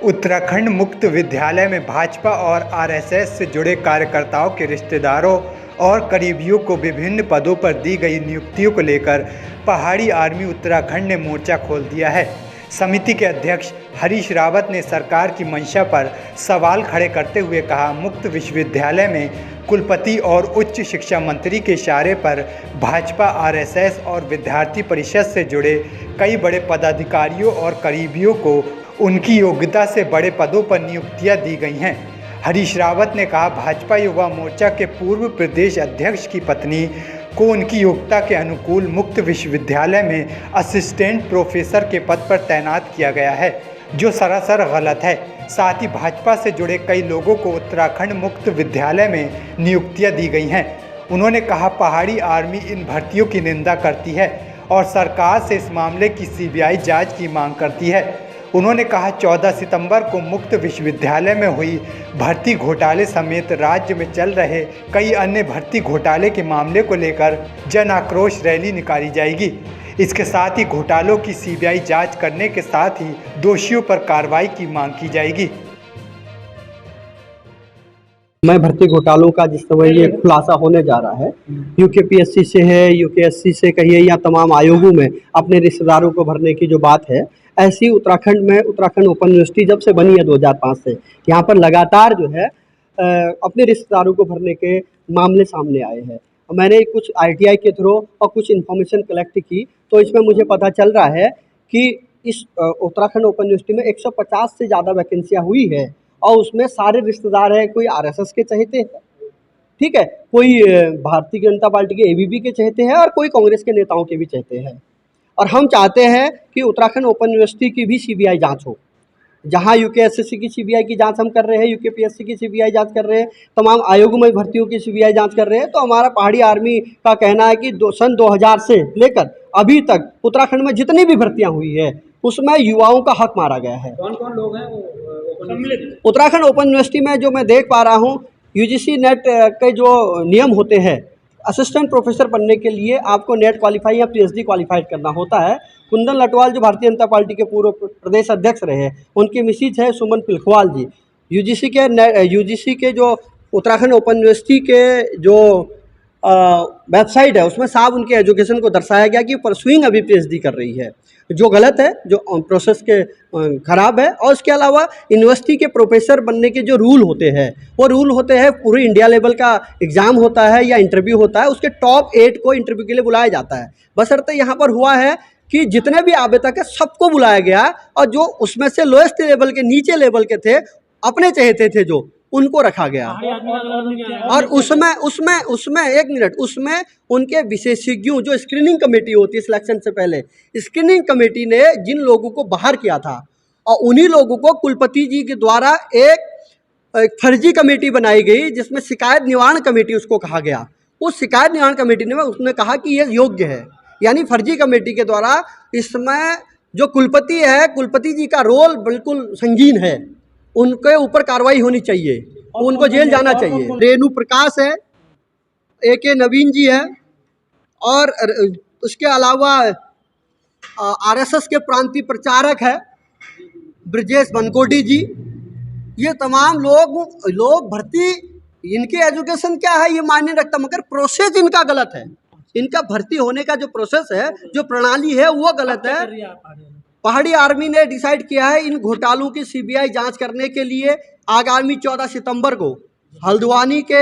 उत्तराखंड मुक्त विद्यालय में भाजपा और आरएसएस से जुड़े कार्यकर्ताओं के रिश्तेदारों और करीबियों को विभिन्न पदों पर दी गई नियुक्तियों को लेकर पहाड़ी आर्मी उत्तराखंड ने मोर्चा खोल दिया है। समिति के अध्यक्ष हरीश रावत ने सरकार की मंशा पर सवाल खड़े करते हुए कहा, मुक्त विश्वविद्यालय में कुलपति और उच्च शिक्षा मंत्री के इशारे पर भाजपा, आरएसएस और विद्यार्थी परिषद से जुड़े कई बड़े पदाधिकारियों और करीबियों को उनकी योग्यता से बड़े पदों पर नियुक्तियां दी गई हैं। हरीश रावत ने कहा, भाजपा युवा मोर्चा के पूर्व प्रदेश अध्यक्ष की पत्नी को उनकी योग्यता के अनुकूल मुक्त विश्वविद्यालय में असिस्टेंट प्रोफेसर के पद पर तैनात किया गया है, जो सरासर गलत है। साथ ही भाजपा से जुड़े कई लोगों को उत्तराखंड मुक्त विद्यालय में नियुक्तियां दी गई हैं। उन्होंने कहा, पहाड़ी आर्मी इन भर्तियों की निंदा करती है और सरकार से इस मामले की सीबीआई जांच की मांग करती है। उन्होंने कहा, 14 सितंबर को मुक्त विश्वविद्यालय में हुई भर्ती घोटाले समेत राज्य में चल रहे कई अन्य भर्ती घोटाले के मामले को लेकर जन आक्रोश रैली निकाली जाएगी। इसके साथ ही घोटालों की सीबीआई जांच करने के साथ ही दोषियों पर कार्रवाई की मांग की जाएगी। मैं भर्ती घोटालों का जिस तरह ये खुलासा होने जा रहा है, यूकेपीएससी से है, यूकेएससी से कहिए या तमाम आयोगों में अपने रिश्तेदारों को भरने की जो बात है, ऐसी उत्तराखंड में उत्तराखंड ओपन यूनिवर्सिटी जब से बनी है 2005 से, यहाँ पर लगातार जो है अपने रिश्तेदारों को भरने के मामले सामने आए हैं। मैंने कुछ आईटीआई के थ्रू और कुछ इन्फॉर्मेशन कलेक्ट की, तो इसमें मुझे पता चल रहा है कि इस उत्तराखंड ओपन यूनिवर्सिटी में 150 से ज़्यादा वैकेंसियाँ हुई है और उसमें सारे रिश्तेदार हैं। कोई आरएसएस के चहेते हैं, ठीक है, कोई भारतीय जनता पार्टी के एबीवी के चहेते हैं और कोई कांग्रेस के नेताओं के भी चहेते हैं। और हम चाहते हैं कि उत्तराखंड ओपन यूनिवर्सिटी की भी सीबीआई जांच हो। जहां यूकेएसएससी की सीबीआई की जांच हम कर रहे हैं, यूकेपीएससी की सीबीआई जांच कर रहे हैं, तमाम आयोगों में भर्तियों की सीबीआई जांच कर रहे हैं, तो हमारा पहाड़ी आर्मी का कहना है कि सन 2000 से लेकर अभी तक उत्तराखंड में जितनी भी भर्तियाँ हुई है उसमें युवाओं का हक मारा गया है। कौन कौन लोग हैं वो उत्तराखंड ओपन यूनिवर्सिटी में जो मैं देख पा रहा हूँ, यूजीसी नेट के जो नियम होते हैं, असिस्टेंट प्रोफेसर बनने के लिए आपको नेट क्वालिफाई या पीएचडी क्वालिफाइड करना होता है। कुंदन लटवाल जो भारतीय जनता पार्टी के पूर्व प्रदेश अध्यक्ष रहे हैं, उनकी मिसेज है सुमन पिलखवाल जी। यूजीसी के जो उत्तराखंड ओपन यूनिवर्सिटी के जो वेबसाइट है उसमें साफ उनके एजुकेशन को दर्शाया गया कि परसुइंग अभी पीएचडी कर रही है, जो गलत है, जो प्रोसेस के खराब है। और उसके अलावा यूनिवर्सिटी के प्रोफेसर बनने के जो रूल होते हैं, वो रूल होते हैं, पूरी इंडिया लेवल का एग्ज़ाम होता है या इंटरव्यू होता है, उसके टॉप 8 को इंटरव्यू के लिए बुलाया जाता है। बशर्ते यहाँ पर हुआ है कि जितने भी आवेदक है सबको बुलाया गया और जो उसमें से लोएस्ट लेवल के, नीचे लेवल के थे, अपने चहेते थे जो, उनको रखा गया। और उसमें एक मिनट, उसमें उनके विशेषज्ञों, जो स्क्रीनिंग कमेटी होती है सिलेक्शन से पहले, स्क्रीनिंग कमेटी ने जिन लोगों को बाहर किया था और उन्हीं लोगों को कुलपति जी के द्वारा एक फर्जी कमेटी बनाई गई, जिसमें शिकायत निवारण कमेटी उसको कहा गया। उस शिकायत निवारण कमेटी ने उसने कहा कि ये योग्य है, यानी फर्जी कमेटी के द्वारा इसमें जो कुलपति है, कुलपति जी का रोल बिल्कुल संगीन है, उनके ऊपर कार्रवाई होनी चाहिए, उनको जेल जाना चाहिए। रेणु प्रकाश है, AK नवीन जी है, और उसके अलावा आरएसएस के प्रांतीय प्रचारक है ब्रजेश बनकोटी जी। ये तमाम लोग भर्ती, इनके एजुकेशन क्या है ये मायने रखता, मगर प्रोसेस इनका गलत है। इनका भर्ती होने का जो प्रोसेस है, जो प्रणाली है, वो गलत है। पहाड़ी आर्मी ने डिसाइड किया है इन घोटालों की सीबीआई जांच करने के लिए आगामी 14 सितंबर को हल्द्वानी के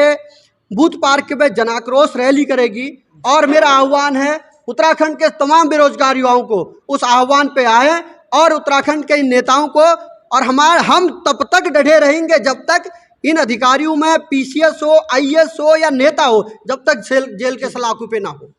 बूथ पार्क में जनाक्रोश रैली करेगी। और मेरा आह्वान है उत्तराखंड के तमाम बेरोजगार युवाओं को उस आह्वान पे आए और उत्तराखंड के इन नेताओं को, और हम तब तक डटे रहेंगे जब तक इन अधिकारियों में पीसीएस हो, आईएएस हो या नेता हो, जब तक जेल के सलाखों पे ना हो।